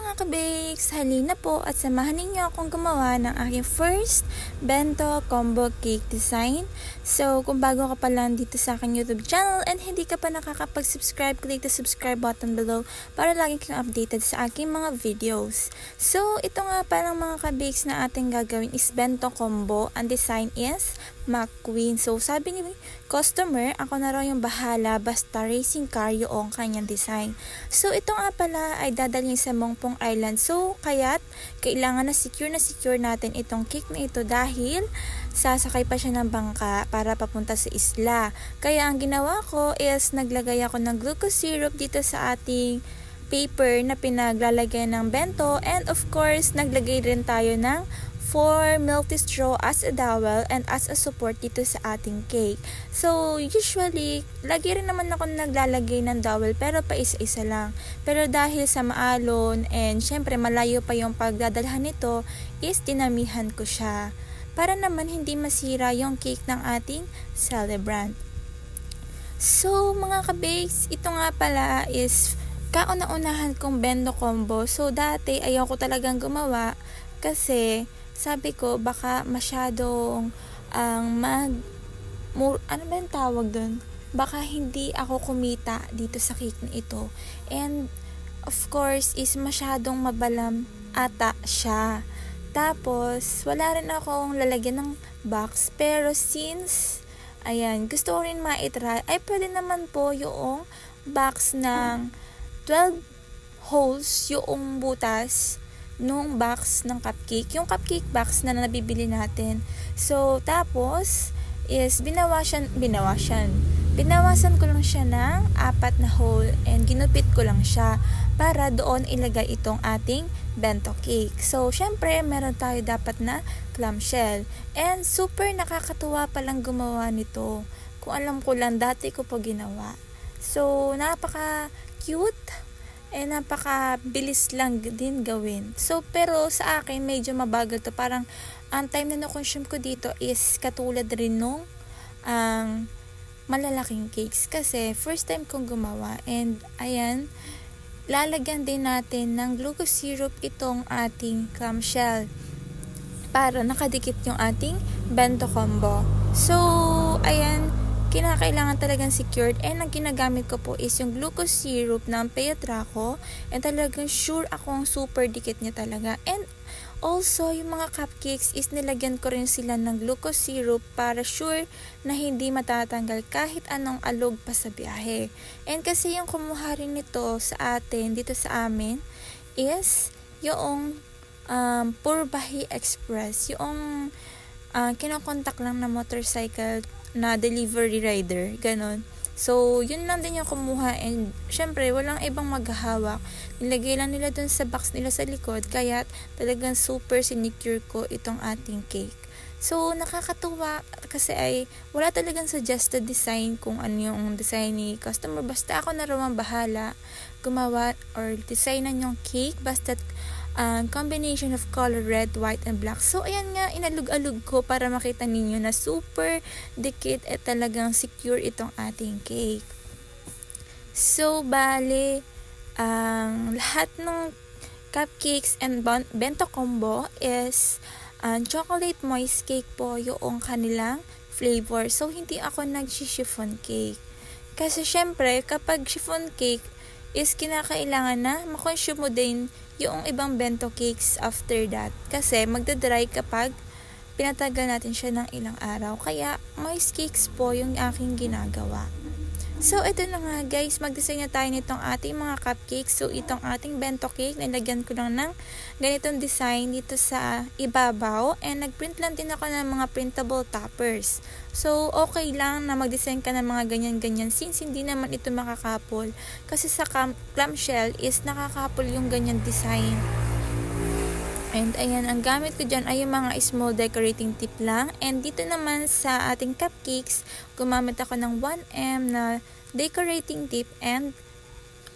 mga kabakes, halina po at samahan ninyo akong gumawa ng aking first bento combo cake design. So, kung bago ka pa lang dito sa aking YouTube channel and hindi ka pa nakakapag-subscribe, click the subscribe button below para lagi kang updated sa aking mga videos. So, ito nga palang mga kabakes na ating gagawin is bento combo. Ang design is McQueen. So, sabi ni customer, ako na raw yung bahala basta racing car yung kanyang design. So, ito nga pala ay dadalhin sa Mongpong Island. So, kaya't kailangan na secure natin itong cake na ito dahil sasakay pa siya ng bangka para papunta sa isla. Kaya ang ginawa ko is naglagay ako ng glucose syrup dito sa ating paper na pinaglalagay ng bento, and of course, naglagay rin tayo ng 4 milk tea straw as a dowel and as a support dito sa ating cake. So, usually, lagi rin naman ako naglalagay ng dowel pero pa isa-isa lang. Pero dahil sa maalon and syempre malayo pa yung pagdadalhan nito, is dinamihan ko siya para naman hindi masira yung cake ng ating celebrant. So, mga kabakes, ito nga pala is kauna-unahan kong bento combo. So, dati ayaw ko talagang gumawa kasi sabi ko baka masyadong ano ba yung tawag dun? Baka hindi ako kumita dito sa cake na ito. And of course is masyadong mabalam ata siya. Tapos wala rin akong lalagyan ng box, pero since ayan, gusto ko rin ma-try, ay pwede naman po yung box ng 12 holes yung butas nung box ng cupcake, yung cupcake box na nabibili natin. So, tapos is binawasan ko lang siya ng 4 na hole and ginupit ko lang siya para doon ilagay itong ating bento cake. So, syempre, meron tayo dapat na clamshell. And super nakakatuwa palang gumawa nito. Kung alam ko lang, dati ko pa ginawa. So, napaka-cute. Napaka-bilis lang din gawin. So, pero sa akin, medyo mabagal to. Parang, ang time na na-consume ko dito is katulad rin nung malalaking cakes. Kasi, first time kong gumawa. And, ayan, lalagyan din natin ng glucose syrup itong ating clamshell para nakadikit yung ating bento combo. So, ayan, kinakailangan talagang secured, and ang ginagamit ko po is yung glucose syrup ng Peyotraco, and talagang sure akong super dikit niya talaga. And also yung mga cupcakes is nilagyan ko rin sila ng glucose syrup para sure na hindi matatanggal kahit anong alog pa sa biyahe. And kasi yung kumuha rin nito sa atin dito sa amin is yung Purbahi Express, yung kinokontak lang na motorcycle na delivery rider, ganon. So, yun lang din yung kumuha, and syempre, walang ibang maghahawak. Nilagay lang nila dun sa box nila sa likod, kaya talagang super sinecure ko itong ating cake. So, nakakatuwa kasi ay wala talagang suggested design kung ano yung design ni customer. Basta ako na raw ang bahala gumawa or designan yung cake, basta combination of color red, white, and black. So, ayan nga, inalug-alug ko para makita ninyo na super dikit at talagang secure itong ating cake. So, bale, lahat ng cupcakes and bento combo is chocolate moist cake po yung kanilang flavor. So, hindi ako nag-chiffon cake. Kasi, syempre, kapag chiffon cake is kinakailangan na makonsume mo din yung ibang bento cakes after that. Kasi magdadry kapag pinatagal natin siya ng ilang araw. Kaya moist cakes po yung aking ginagawa. So, ito na nga guys, mag-design na tayo nitong ating mga cupcakes. So, itong ating bento cake, nilagyan ko lang ng ganitong design dito sa ibabaw. And nagprint lang din ako ng mga printable toppers. So, okay lang na mag-design ka ng mga ganyan-ganyan since hindi naman ito makakapol. Kasi sa clamshell is nakakapol yung ganyan design. And ayan, ang gamit ko dyan ay yung mga small decorating tip lang. And dito naman sa ating cupcakes, gumamit ako ng 1M na decorating tip and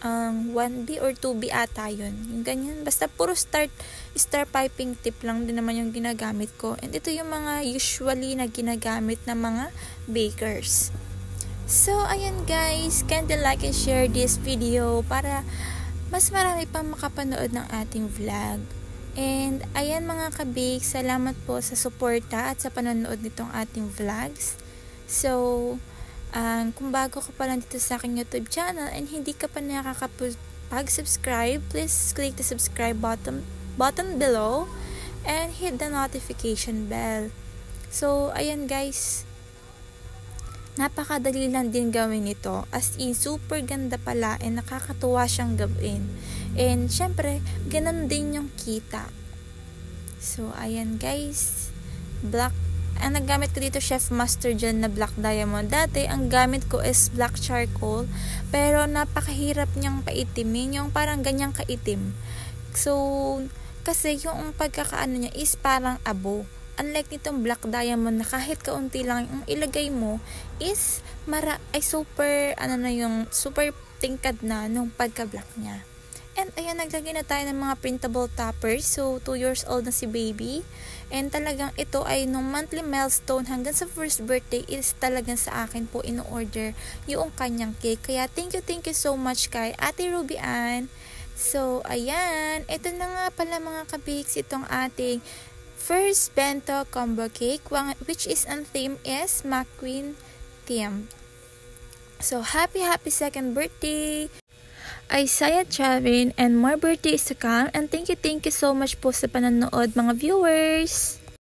1B or 2B ata yun. Yung ganyan. Basta puro star piping tip lang din naman yung ginagamit ko. And ito yung mga usually na ginagamit ng mga bakers. So, ayan guys, kindly like and share this video para mas marami pang makapanood ng ating vlog. And ayan mga kabig, salamat po sa suporta at sa panonood nitong ating vlogs. So, kung bago ka pa lang dito sa aking YouTube channel and hindi ka pa nakakapag-subscribe, please click the subscribe button below and hit the notification bell. So, ayan guys, napakadali lang din gawin ito. As in, super ganda pala and nakakatuwa siyang gawin. And syempre, ganun din yung kita. So, ayan guys. Ang nagamit ko dito, Chef Master John na black diamond. Dati, ang gamit ko is black charcoal. Pero, napakahirap niyang paitimin. Yung parang ganyang kaitim. So, kasi yung pagkakaano niya is parang abo. Unlike nitong black diamond na kahit kaunti lang yung ilagay mo is super tingkad na nung pagka-black niya. And ayan, naglagay na tayo ng mga printable toppers. So, 2 years old na si baby. And talagang ito ay nung monthly milestone hanggang sa first birthday is talagang sa akin po in-order yung kanyang cake. Kaya thank you so much kay Ate Ruby Ann. So, ayan. Ito na nga pala mga kabiks, itong ating first bento combo cake, which is ang theme is McQueen theme. So, happy second birthday! Isaiah Chavin, and more birthdays to come, and thank you so much po sa panonood mga viewers.